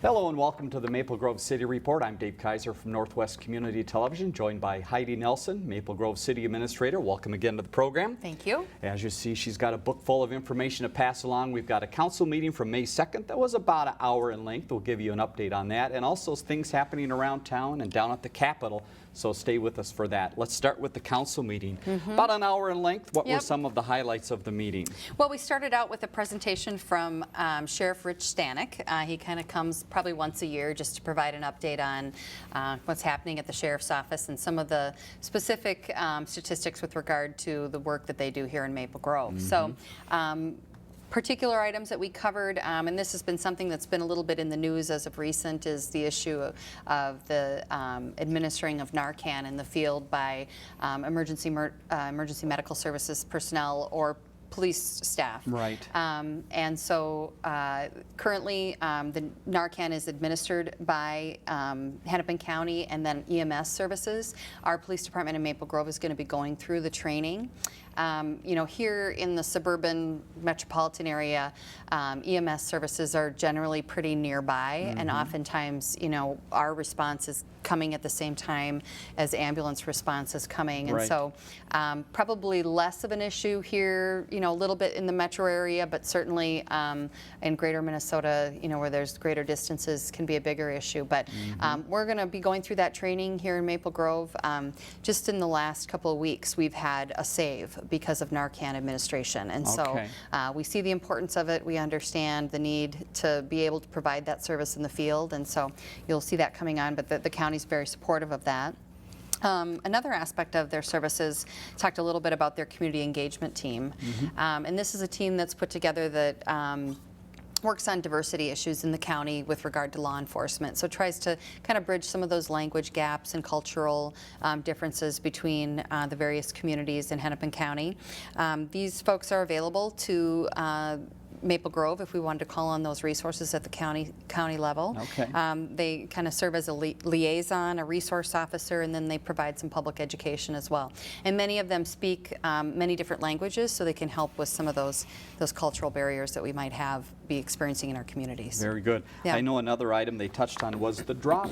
Hello and welcome to the Maple Grove City Report. I'm Dave Kaiser from Northwest Community Television, joined by Heidi Nelson, Maple Grove City Administrator. Welcome again to the program. Thank you. As you see, she's got a book full of information to pass along. We've got a council meeting from May 2nd that was about an hour in length. We'll give you an update on that, and also things happening around town and down at the Capitol. So stay with us for that. Let's start with the council meeting. About an hour in length. What were some of the highlights of the meeting? Well, we started out with a presentation from Sheriff Rich Stanek. He kind of comes probably once a year just to provide an update on what's happening at the Sheriff's Office and some of the specific statistics with regard to the work that they do here in Maple Grove. So. Particular items that we covered, and this has been something that's been a little bit in the news as of recent, is the issue of the administering of Narcan in the field by emergency medical services personnel or police staff. Right. And so currently the Narcan is administered by Hennepin County and then EMS services. Our police department in Maple Grove is going to be going through the training. You know, here in the suburban metropolitan area, EMS services are generally pretty nearby, and oftentimes, you know, our response is coming at the same time as ambulance response is coming, and so probably less of an issue here, you know, a little bit in the metro area, but certainly in greater Minnesota, you know, where there's greater distances, can be a bigger issue. But we're going to be going through that training here in Maple Grove. Just in the last couple of weeks, we've had a save because of Narcan administration, and so we see the importance of it. We understand the need to be able to provide that service in the field, and so you'll see that coming on, but the county's very supportive of that. Another aspect of their services, talked a little bit about their community engagement team, and this is a team that's put together that works on diversity issues in the county with regard to law enforcement. So it tries to kind of bridge some of those language gaps and cultural differences between the various communities in Hennepin County. These folks are available to Maple Grove if we wanted to call on those resources at the county level. They kind of serve as a liaison, a resource officer, and then they provide some public education as well. And many of them speak many different languages, so they can help with some of those cultural barriers that we might be experiencing in our communities. Very good. I know another item they touched on was the drug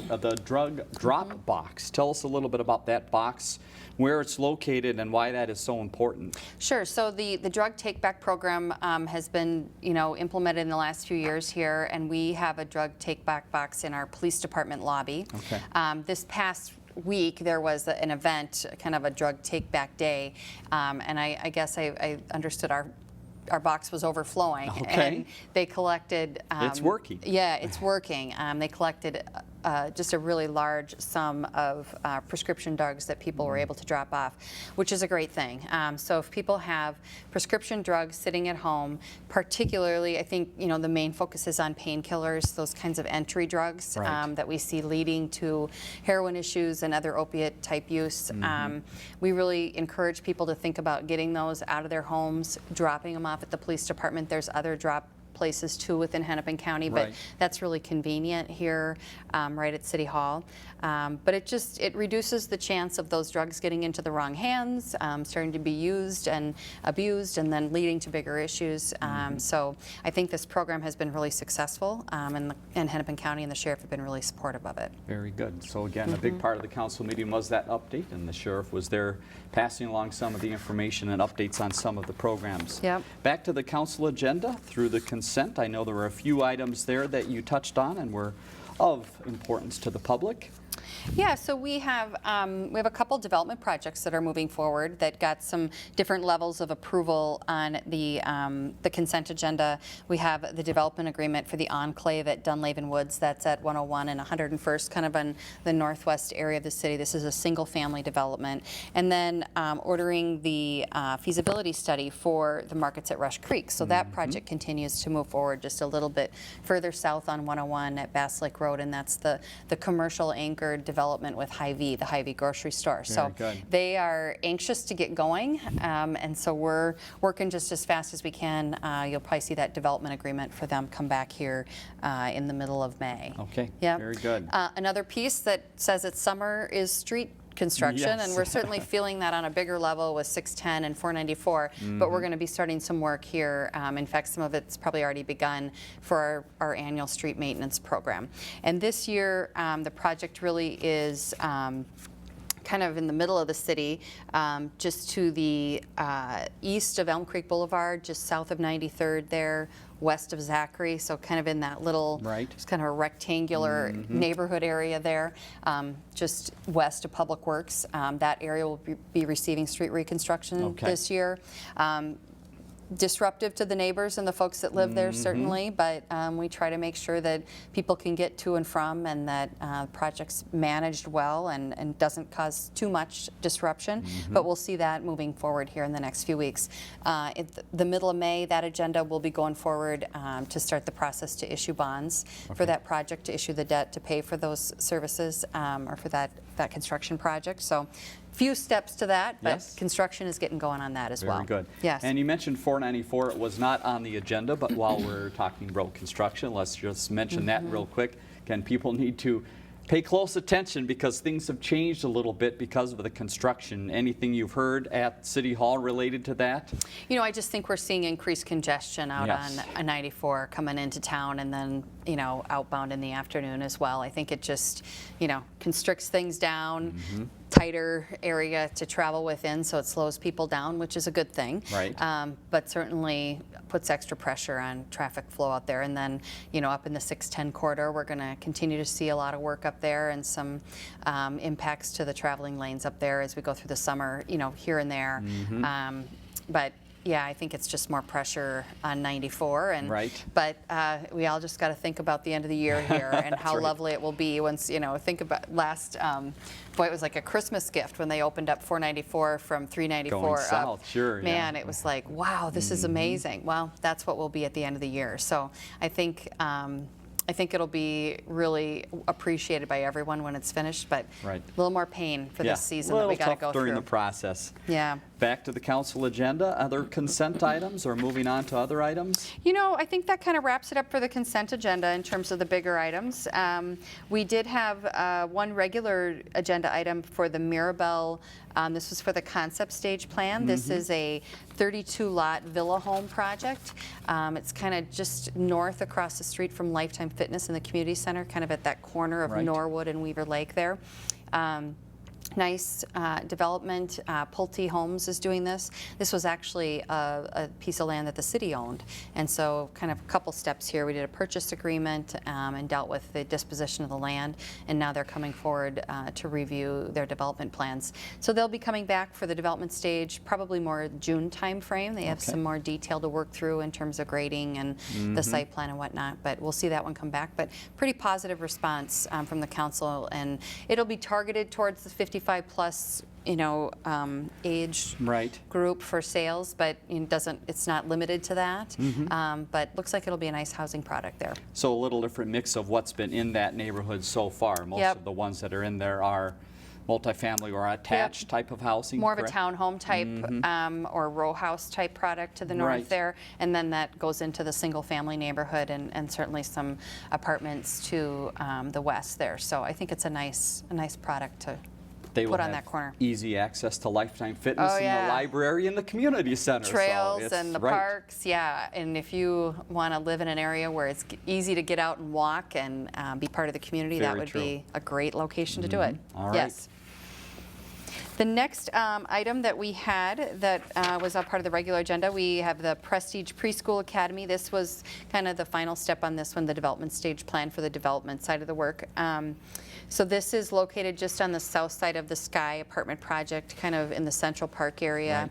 drop box. Tell us a little bit about that box, where it's located, and why that is so important. Sure. So the drug take-back program has been, you know, implemented in the last few years here, and we have a drug take-back box in our police department lobby. This past week there was an event, kind of a drug take-back day, and I guess I understood our box was overflowing, and they collected. It's working. Yeah, it's working. They collected just a really large sum of prescription drugs that people were able to drop off, which is a great thing. So if people have prescription drugs sitting at home, particularly, I think, you know, the main focus is on painkillers, those kinds of entry drugs that we see leading to heroin issues and other opiate type use. We really encourage people to think about getting those out of their homes, dropping them off at the police department. There's other drop places too within Hennepin County, but that's really convenient here right at City Hall. But it reduces the chance of those drugs getting into the wrong hands, starting to be used and abused, and then leading to bigger issues. So I think this program has been really successful, and Hennepin County and the sheriff have been really supportive of it. Very good. So again, a big part of the council meeting was that update, and the sheriff was there passing along some of the information and updates on some of the programs. Back to the council agenda through the consent. I know there were a few items there that you touched on and were of importance to the public. Yeah, so we have a couple development projects that are moving forward that got some different levels of approval on the consent agenda. We have the development agreement for the enclave at Dunlaven Woods. That's at 101 and 101st, kind of in the northwest area of the city. This is a single-family development. And then ordering the feasibility study for the markets at Rush Creek. So that project continues to move forward just a little bit further south on 101 at Bass Lake Road, and that's the commercial anchored development with Hy-Vee, the Hy-Vee grocery store. So they are anxious to get going, and so we're working just as fast as we can. You'll probably see that development agreement for them come back here in the middle of May. Very good. Another piece that says it's summer is street construction, Yes. and we're certainly feeling that on a bigger level with 610 and 494, but we're going to be starting some work here. In fact, some of it's probably already begun for our annual street maintenance program. And this year, the project really is kind of in the middle of the city, just to the east of Elm Creek Boulevard, just south of 93rd there, west of Zachary, so kind of in that little, just kind of a rectangular neighborhood area there, just west of Public Works. That area will be receiving street reconstruction this year. Disruptive to the neighbors and the folks that live there, certainly, but we try to make sure that people can get to and from, and that project's managed well and doesn't cause too much disruption. But we'll see that moving forward here in the next few weeks. At the middle of May, that agenda will be going forward to start the process to issue bonds for that project, to issue the debt to pay for those services or for that construction project. So few steps to that, but construction is getting going on that as well. Very good. Yes. And you mentioned 494. It was not on the agenda, but while we're talking road construction, let's just mention that real quick. Again, people need to pay close attention because things have changed a little bit because of the construction. Anything you've heard at City Hall related to that? You know, I just think we're seeing increased congestion out on 94 coming into town, and then, you know, outbound in the afternoon as well. I think it just, you know, constricts things down. Tighter area to travel within, so it slows people down, which is a good thing. Right. But certainly puts extra pressure on traffic flow out there. And then, you know, up in the 610 corridor, we're going to continue to see a lot of work up there, and some impacts to the traveling lanes up there as we go through the summer, you know, here and there. But yeah, I think it's just more pressure on 94, and but we all just got to think about the end of the year here and how lovely it will be once, you know, think about last, boy, it was like a Christmas gift when they opened up 494 from 394 going up. south, Man, it was like, wow, this is amazing. Well, that's what we'll be at the end of the year. So I think it'll be really appreciated by everyone when it's finished, but a little more pain for this season that we got to go through. During the process. Yeah. Back to the council agenda. Other consent items, or moving on to other items? You know, I think that kind of wraps it up for the consent agenda in terms of the bigger items. We did have one regular agenda item for the Mirabel. This was for the concept stage plan. This is a 32-lot villa home project. It's kind of just north across the street from Lifetime Fitness in the community center, kind of at that corner of Norwood and Weaver Lake there. Nice development. Pulte Homes is doing this. This was actually a piece of land that the city owned, and so kind of a couple steps here. We did a purchase agreement and dealt with the disposition of the land, and now they're coming forward to review their development plans. So they'll be coming back for the development stage, probably more June time frame. They have some more detail to work through in terms of grading and the site plan and whatnot, but we'll see that one come back. But pretty positive response from the council, and it'll be targeted towards the 55 plus, you know, age group for sales, but it's not limited to that. But looks like it'll be a nice housing product there. So a little different mix of what's been in that neighborhood so far. Most of the ones that are in there are multifamily or attached type of housing. More of a townhome type or row house type product to the north there, and then that goes into the single family neighborhood, and certainly some apartments to the west there. So I think it's a nice product to put on that corner. Easy access to Lifetime Fitness and the library and the community center. Trails and the parks, and if you want to live in an area where it's easy to get out and walk and be part of the community, that would be a great location to do it. All right. The next item that we had that was a part of the regular agenda, we have the Prestige Preschool Academy. This was kind of the final step on this one, the development stage plan for the development side of the work. So this is located just on the south side of the Sky apartment project, kind of in the Central Park area.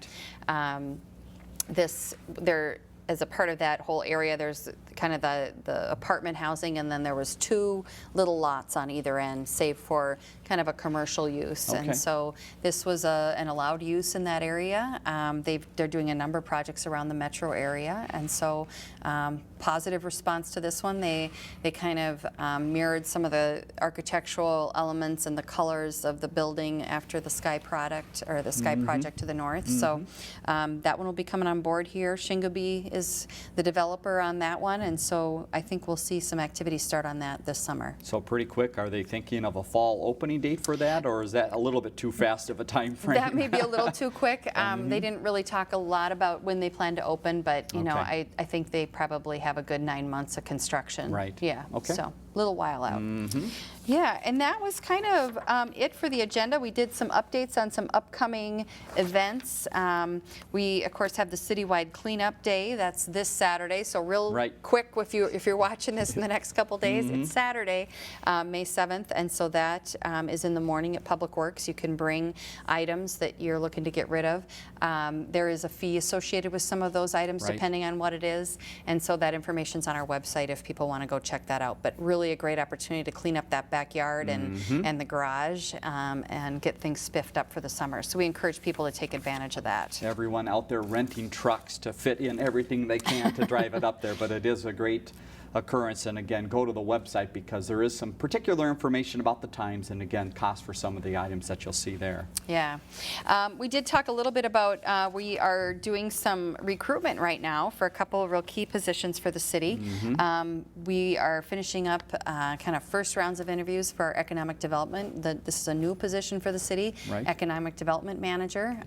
As a part of that whole area, there's kind of the apartment housing, and then there was 2 little lots on either end, save for kind of a commercial use. And so this was an allowed use in that area. They're doing a number of projects around the metro area, and so positive response to this one. They kind of mirrored some of the architectural elements and the colors of the building after the Sky product, or the Sky project to the north. So that one will be coming on board here. Shingaby is the developer on that one, and so I think we'll see some activity start on that this summer. So pretty quick, are they thinking of a fall opening date for that, or is that a little bit too fast of a time frame? That may be a little too quick. They didn't really talk a lot about when they plan to open, but you know, Okay. I think they probably have a good 9 months of construction. Right. Yeah. Okay. So a little while out. Yeah, and that was kind of it for the agenda. We did some updates on some upcoming events. We, of course, have the citywide cleanup day. That's this Saturday. So real Right. quick, if you're watching this in the next couple days, it's Saturday, May 7th, and so that is in the morning at Public Works. You can bring items that you're looking to get rid of. There is a fee associated with some of those items, Right. depending on what it is, and so that information's on our website if people want to go check that out. But really a great opportunity to clean up that backyard and the garage and get things spiffed up for the summer. So we encourage people to take advantage of that. Everyone out there renting trucks to fit in everything they can to drive it up there, but it is a great occurrence. And again, go to the website because there is some particular information about the times and again, cost for some of the items that you'll see there. Yeah. We did talk a little bit about, we are doing some recruitment right now for a couple of real key positions for the city. We are finishing up kind of first rounds of interviews for our economic development. This is a new position for the city, Right. economic development manager.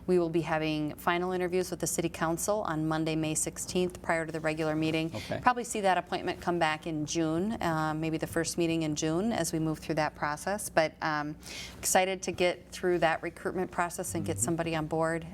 We will be having final interviews with the city council on Monday, May 16th, prior to the regular meeting. Okay. Probably see that appointment come back in June, maybe the first meeting in June as we move through that process. But excited to get through that recruitment process and get somebody on board.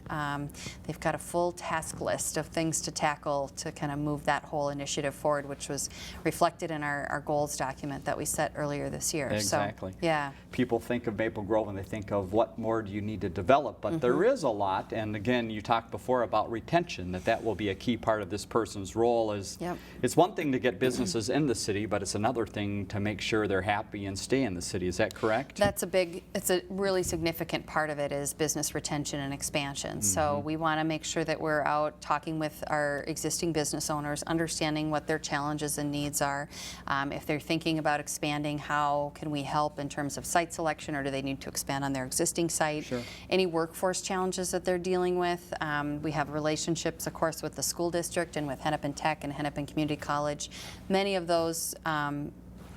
They've got a full task list of things to tackle to kind of move that whole initiative forward, which was reflected in our goals document that we set earlier this year. Exactly. So, yeah. People think of Maple Grove and they think of what more do you need to develop, but there is a lot. And again, you talked before about retention, that will be a key part of this person's role. Yep. It's one thing to get businesses in the city, but it's another thing to make sure they're happy and stay in the city. Is that correct? It's a really significant part of it is business retention and expansion. So we want to make sure that we're out talking with our existing business owners, understanding what their challenges and needs are. If they're thinking about expanding, how can we help in terms of site selection, or do they need to expand on their existing site? Sure. Any workforce challenges that they're dealing with. We have relationships, of course, with the school district and with Hennepin Tech and Hennepin Community College. Many of those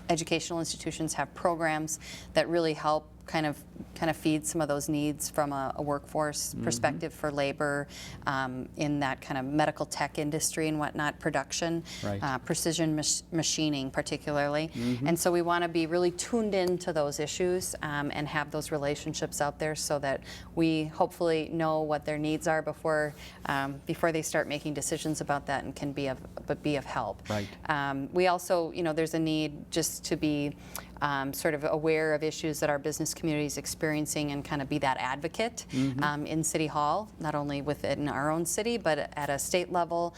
educational institutions have programs that really help kind of feed some of those needs from a workforce perspective for labor in that kind of medical tech industry and whatnot, production, Right. Precision machining particularly. And so we want to be really tuned in to those issues and have those relationships out there so that we hopefully know what their needs are before they start making decisions about that and can be of help. Right. We also, there's a need just to be sort of aware of issues that our business community is experiencing and kind of be that advocate in City Hall, not only within our own city, but at a state level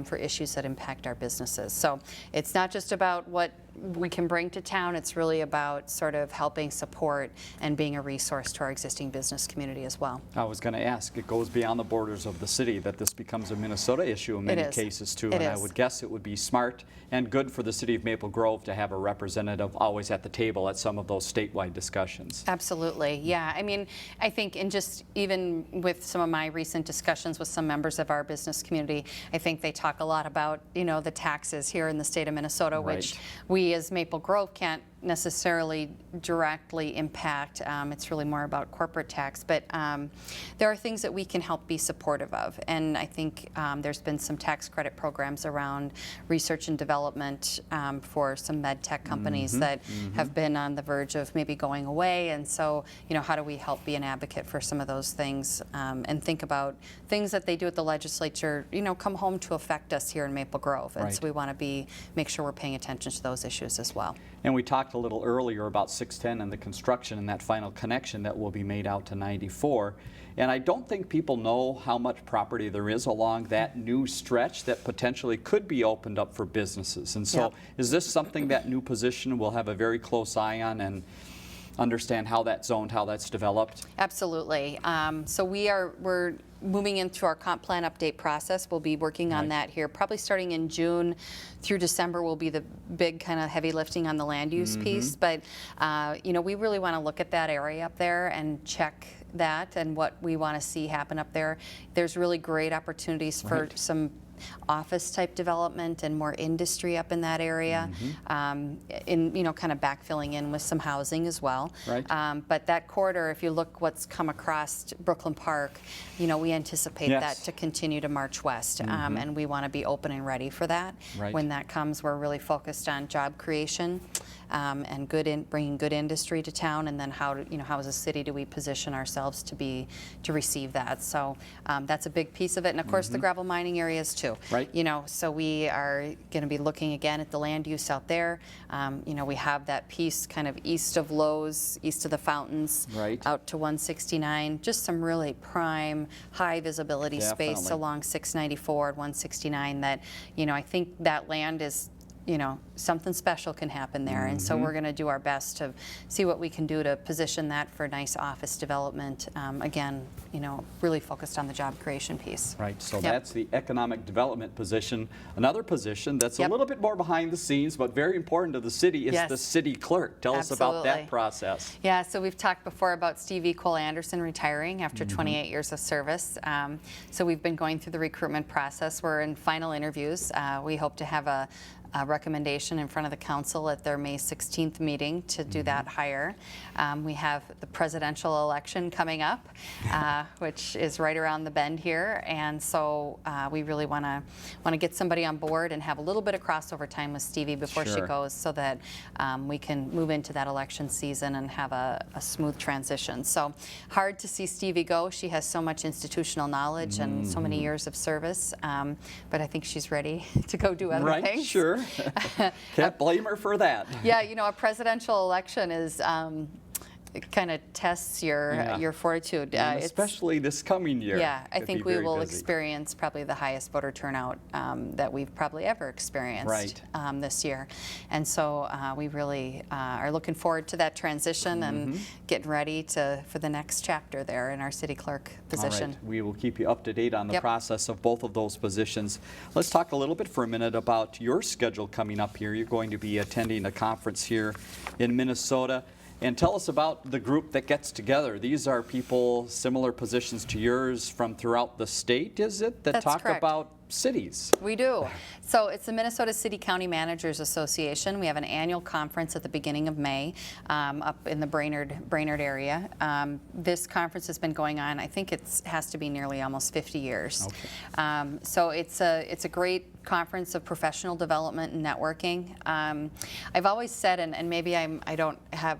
for issues that impact our businesses. So it's not just about what we can bring to town, it's really about sort of helping support and being a resource to our existing business community as well. I was going to ask, it goes beyond the borders of the city, that this becomes a Minnesota issue in many is. cases too. It And I is. would guess it would be smart and good for the city of Maple Grove to have a representative always at the table at some of those statewide discussions. Absolutely, yeah. I mean, I think even with some of my recent discussions with some members of our business community, I think they talk a lot about, the taxes here in the state of Minnesota, which Right. we as Maple Grove can't necessarily directly impact. It's really more about corporate tax, but there are things that we can help be supportive of. And I think there's been some tax credit programs around research and development for some med tech companies that have been on the verge of maybe going away. And so, how do we help be an advocate for some of those things and think about things that they do at the legislature, come home to affect us here in Maple Grove. And so Right. we want to make sure we're paying attention to those issues as well. And we talked a little earlier about 610 and the construction and that final connection that will be made out to 94. And I don't think people know how much property there is along that new stretch that potentially could be opened up for businesses. And so Yep. is this something that new position will have a very close eye on and understand how that's zoned, how that's developed? Absolutely. So we're moving into our comp plan update process. We'll be working on Right. that here, probably starting in June through December will be the big kind of heavy lifting on the land use piece. But we really want to look at that area up there and check that and what we want to see happen up there. There's really great opportunities for Right. some office type development and more industry up in that area, in kind of backfilling in with some housing as well. Right. But that corridor, if you look what's come across Brooklyn Park, we anticipate Yes. that to continue to march west, and we want to be open and ready for that. Right. When that comes, we're really focused on job creation and bringing good industry to town, and then how as a city do we position ourselves to receive that. So that's a big piece of it, and of course the gravel mining areas too. Right. So we are going to be looking again at the land use out there. We have that piece kind of east of Lowe's, east of the fountains, Right. out to 169. Just some really prime, high visibility space Definitely. along 694 and 169 that, I think that land is, something special can happen there. And so we're going to do our best to see what we can do to position that for nice office development. Again, really focused on the job creation piece. Right, so Yep. that's the economic development position. Another position that's Yep. a little bit more behind the scenes, but very important to the city is Yes. the city clerk. Tell us about that Absolutely. process. Yeah, so we've talked before about Stevie Cole Anderson retiring after 28 years of service. So we've been going through the recruitment process. We're in final interviews. We hope to have a recommendation in front of the council at their May 16th meeting to do that hire. We have the presidential election coming up, which is right around the bend here, and so we really want to get somebody on board and have a little bit of crossover time with Stevie before she Sure. goes, so that we can move into that election season and have a smooth transition. So hard to see Stevie go. She has so much institutional knowledge and so many years of service, but I think she's ready to go do other Right, things. sure. Can't blame her for that. Yeah, a presidential election is it kind of tests Yeah. your fortitude. And It's- especially this coming year. yeah, I Could think be we very will busy. experience probably the highest voter turnout that we've probably ever experienced Right. this year. And so we really are looking forward to that transition and getting ready for the next chapter there in our city clerk position. All right. We will keep you up to date on the Yep. process of both of those positions. Let's talk a little bit for a minute about your schedule coming up here. You're going to be attending a conference here in Minnesota. And tell us about the group that gets together. These are people, similar positions to yours from throughout the state, is it? That That's talk correct. about cities. We do. So it's the Minnesota City County Managers Association. We have an annual conference at the beginning of May up in the Brainerd area. This conference has been going on, I think it has to be nearly almost 50 years. Okay. So it's a great conference of professional development and networking. I've always said, and maybe I don't have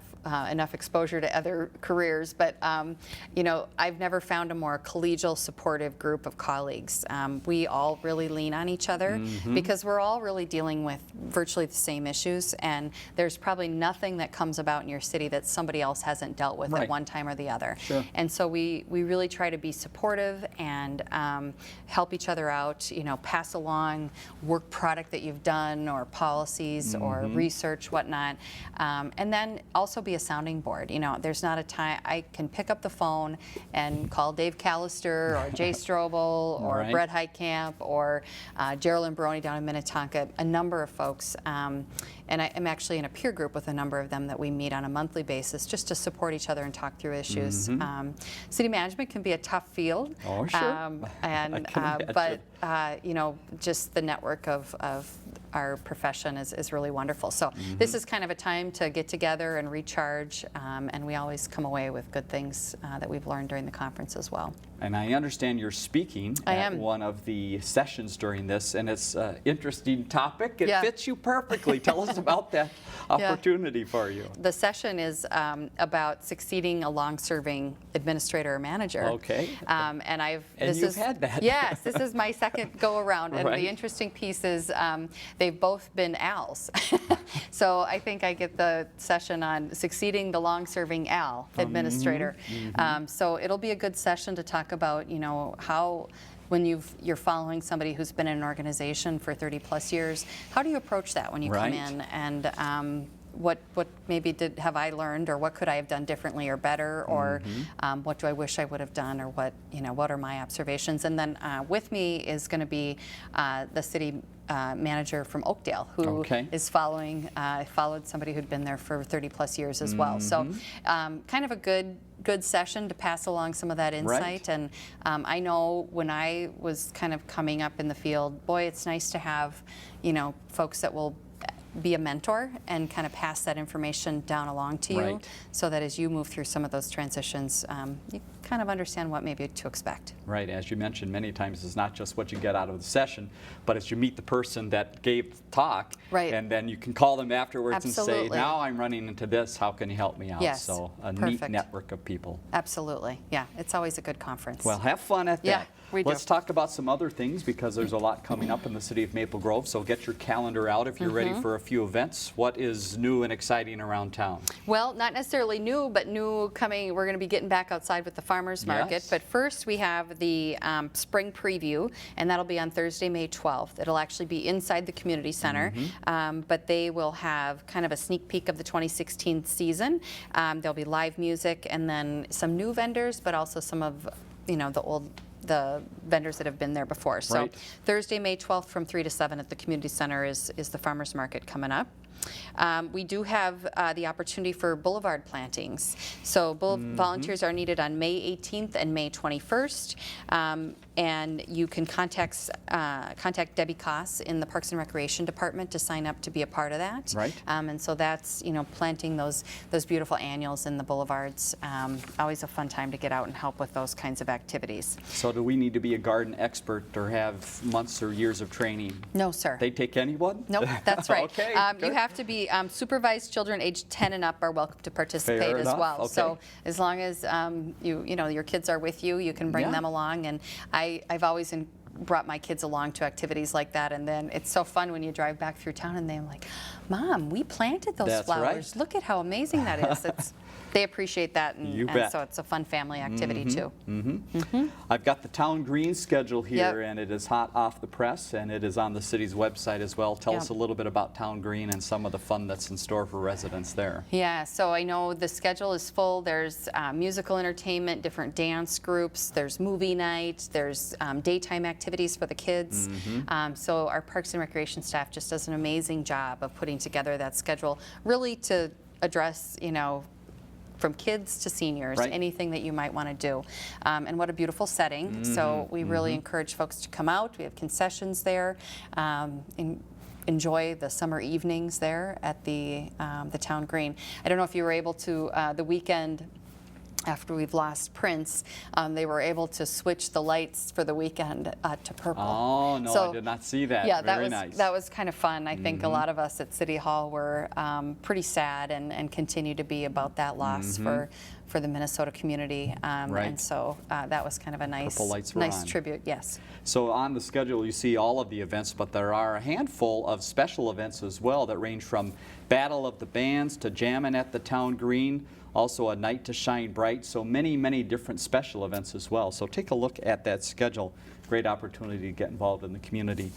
enough exposure to other careers, but I've never found a more collegial, supportive group of colleagues. We all really lean on each other because we're all really dealing with virtually the same issues, and there's probably nothing that comes about in your city that somebody else hasn't dealt with Right. at one time or the other. Sure. And so we really try to be supportive and help each other out, pass along work product that you've done or policies or research, whatnot, and then also be a sounding board. There's not a time I can pick up the phone and call Dave Callister or Jay Strobel or Right. Brett Heitkamp or Geraldine Baroni down in Minnetonka, a number of folks. And I'm actually in a peer group with a number of them that we meet on a monthly basis just to support each other and talk through issues. City management can be a tough field. Oh, sure. And I can just the network of our profession is really wonderful. So this is kind of a time to get together and recharge, and we always come away with good things that we've learned during the conference as well. And I understand you're speaking I at am. one of the sessions during this, and it's an interesting topic. It Yeah. fits you perfectly. Tell us about that opportunity for you. The session is about succeeding a long-serving administrator or manager. Okay. And you've had that. Yes, this is my second go-around. And Right. the interesting piece is they've both been Al's. So I think I get the session on succeeding the long-serving Al administrator. So it'll be a good session to talk about, how when you're following somebody who's been in an organization for 30 plus years, how do you approach that when you Right. come in? And what maybe have I learned, or what could I have done differently or better, or what do I wish I would have done, or what are my observations? And then with me is going to be the city manager from Oakdale who is followed somebody who'd been there for 30+ years as well. So kind of a good session to pass along some of that insight. Right. And I know when I was kind of coming up in the field, boy, it's nice to have, folks that will be a mentor and kind of pass that information down along to you, Right. so that as you move through some of those transitions, you kind of understand what maybe to expect. Right, as you mentioned many times, it's not just what you get out of the session, but as you meet the person that gave the talk, Right. and then you can call them afterwards and say, Absolutely. now I'm running into this, how can you help me out? Yes, So a neat perfect. network of people. Absolutely, yeah, it's always a good conference. Well, have fun at that. Yeah, we do. Let's talk about some other things, because there's a lot coming up in the city of Maple Grove, so get your calendar out if you're ready for a few events. What is new and exciting around town? Well, not necessarily new, but new coming. We're going to be getting back outside with the farmers market. Yes. But first, we have the spring preview, and that'll be on Thursday, May 12th. It'll actually be inside the community center, but they will have kind of a sneak peek of the 2016 season. There'll be live music, and then some new vendors, but also some of the vendors that have been there before. So Right. Thursday, May 12th from 3 to 7 at the community center is the farmers market coming up. We do have the opportunity for boulevard plantings. So volunteers are needed on May 18th and May 21st. And you can contact Debbie Koss in the Parks and Recreation Department to sign up to be a part of that. Right. And so that's, planting those beautiful annuals in the boulevards. Always a fun time to get out and help with those kinds of activities. So do we need to be a garden expert or have months or years of training? No, sir. They take anyone? Nope, that's right. Okay, You good. have to be supervised. Children aged 10 and up are welcome to participate Fair as enough, well. okay. So as long as your kids are with you, you can bring Yeah. them along. And I've always brought my kids along to activities like that, and then it's so fun when you drive back through town and they're like, "Mom, we planted those That's flowers. right. Look at how amazing that is." They appreciate that, You and bet. so it's a fun family activity too. I've got the town green schedule here, Yep. and it is hot off the press, and it is on the city's website as well. Tell Yep. us a little bit about town green and some of the fun that's in store for residents there. Yeah, so I know the schedule is full. There's musical entertainment, different dance groups, there's movie night, there's daytime activities for the kids. So our Parks and Recreation staff just does an amazing job of putting together that schedule, really to address, from kids to seniors, Right. anything that you might want to do. And what a beautiful setting. So we really encourage folks to come out. We have concessions there. Enjoy the summer evenings there at the town green. I don't know if you were able to, the weekend after we've lost Prince, they were able to switch the lights for the weekend to purple. Oh, no, So, I did not see that. yeah, Very that was nice. kind of fun. I think a lot of us at City Hall were pretty sad and continue to be about that loss for the Minnesota community. Right. And so that was kind of a Purple lights were nice on. tribute. Yes. So on the schedule, you see all of the events, but there are a handful of special events as well that range from Battle of the Bands to Jammin' at the Town Green, also a Night to Shine Bright, so many, many different special events as well. So take a look at that schedule. Great opportunity to get involved in the community.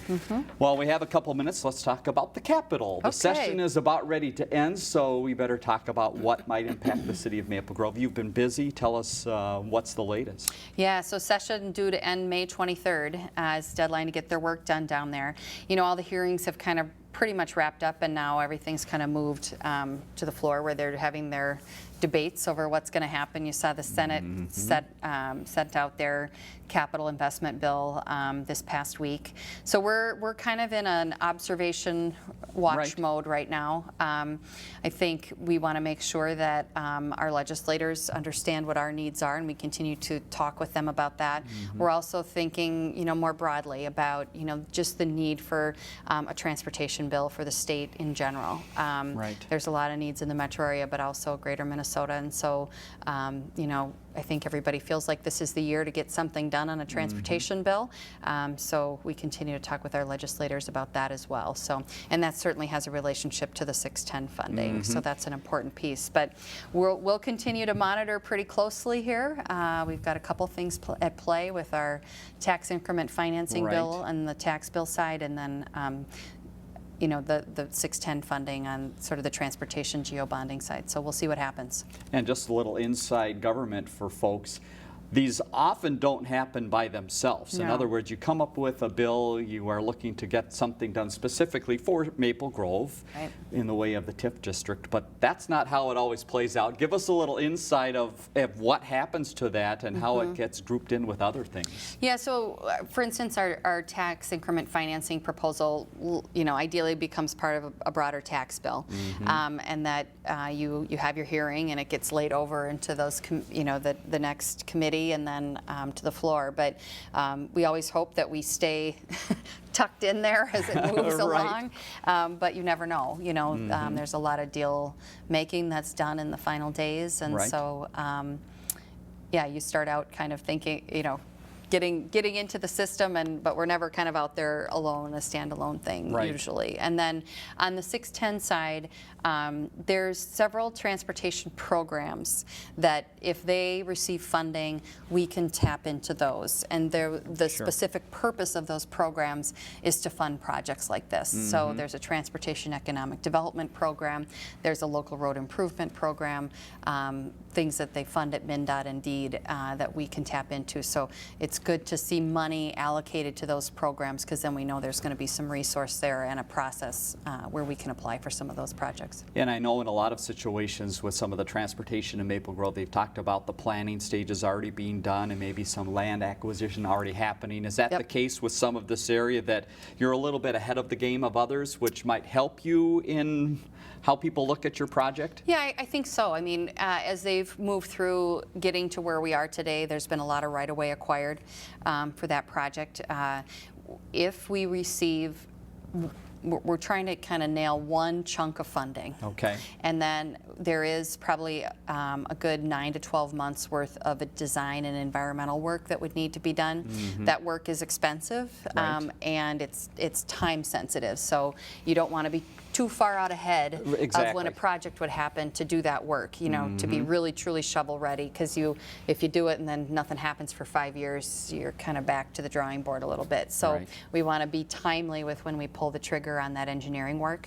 Well, we have a couple minutes. Let's talk about the Capitol. The Okay. session is about ready to end, so we better talk about what might impact the city of Maple Grove. You've been busy. Tell us what's the latest. Yeah, so session due to end May 23rd as deadline to get their work done down there. All the hearings have kind of pretty much wrapped up, and now everything's kind of moved to the floor where they're having their debates over what's going to happen. You saw the Senate sent out their capital investment bill this past week. So we're kind of in an observation watch Right. mode right now. I think we want to make sure that our legislators understand what our needs are, and we continue to talk with them about that. We're also thinking, more broadly about, just the need for a transportation bill for the state in general. Right. There's a lot of needs in the metro area, but also greater Minnesota, and so, I think everybody feels like this is the year to get something done on a transportation bill. So we continue to talk with our legislators about that as well. So, and that certainly has a relationship to the 610 funding. So that's an important piece. But we'll continue to monitor pretty closely here. We've got a couple things at play with our tax increment financing Right. bill and the tax bill side, and then the 610 funding on sort of the transportation geo-bonding side. So we'll see what happens. And just a little inside government for folks. These often don't happen by themselves. In No. other words, you come up with a bill, you are looking to get something done specifically for Maple Grove Right. in the way of the TIF district, but that's not how it always plays out. Give us a little insight of what happens to that and how it gets grouped in with other things. Yeah, so for instance, our tax increment financing proposal, ideally becomes part of a broader tax bill, and that you have your hearing and it gets laid over into those, the next committee and then to the floor. But we always hope that we stay tucked in there as it moves Right. along, but you never know. There's a lot of deal making that's done in the final days, and Right. so yeah, you start out kind of thinking, getting into the system, but we're never kind of out there alone, a standalone thing Right. usually. And then on the 610 side, there's several transportation programs that if they receive funding, we can tap into those. And the Sure. specific purpose of those programs is to fund projects like this. So there's a transportation economic development program, there's a local road improvement program, things that they fund at MnDOT and DEED that we can tap into. So it's good to see money allocated to those programs, because then we know there's going to be some resource there and a process where we can apply for some of those projects. And I know in a lot of situations with some of the transportation in Maple Grove, they've talked about the planning stages already being done and maybe some land acquisition already happening. Is that Yep. the case with some of this area, that you're a little bit ahead of the game of others, which might help you in how people look at your project? Yeah, I think so. I mean, as they've moved through getting to where we are today, there's been a lot of right-of-way acquired for that project. If we receive, we're trying to kind of nail one chunk of funding. Okay. And then there is probably a good 9 to 12 months worth of a design and environmental work that would need to be done. That work is expensive, Right. and it's time sensitive. So you don't want to be too far out ahead of when Exactly. a project would happen to do that work, to be really truly shovel ready, because if you do it and then nothing happens for 5 years, you're kind of back to the drawing board a little bit. So Right. we want to be timely with when we pull the trigger on that engineering work.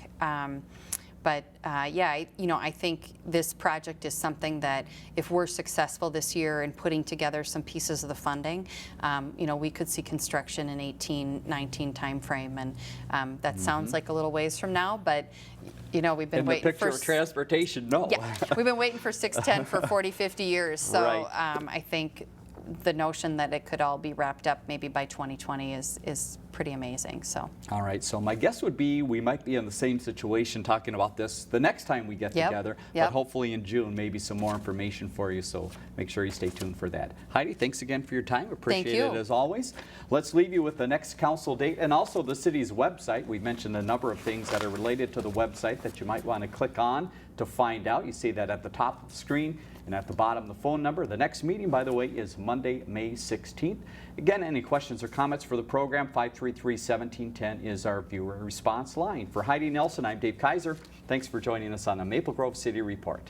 But yeah, I think this project is something that if we're successful this year in putting together some pieces of the funding, we could see construction in 18-19 timeframe, and that sounds like a little ways from now, but we've been In the waiting picture for of transportation, no. yeah, we've been waiting for 610 for 40, 50 years. So Right. I think the notion that it could all be wrapped up maybe by 2020 is pretty amazing. So All right, so my guess would be we might be in the same situation talking about this the next time we get Yep, together, yep. but hopefully in June, maybe some more information for you, so make sure you stay tuned for that. Heidi, thanks again for your time. Appreciate it you. as always. Let's leave you with the next council date and also the city's website. We mentioned a number of things that are related to the website that you might want to click on to find out. You see that at the top of the screen and at the bottom the phone number. The next meeting, by the way, is Monday, May 16th. Again, any questions or comments for the program, 533-1710 is our viewer response line. For Heidi Nelson, I'm Dave Kaiser. Thanks for joining us on the Maple Grove City Report.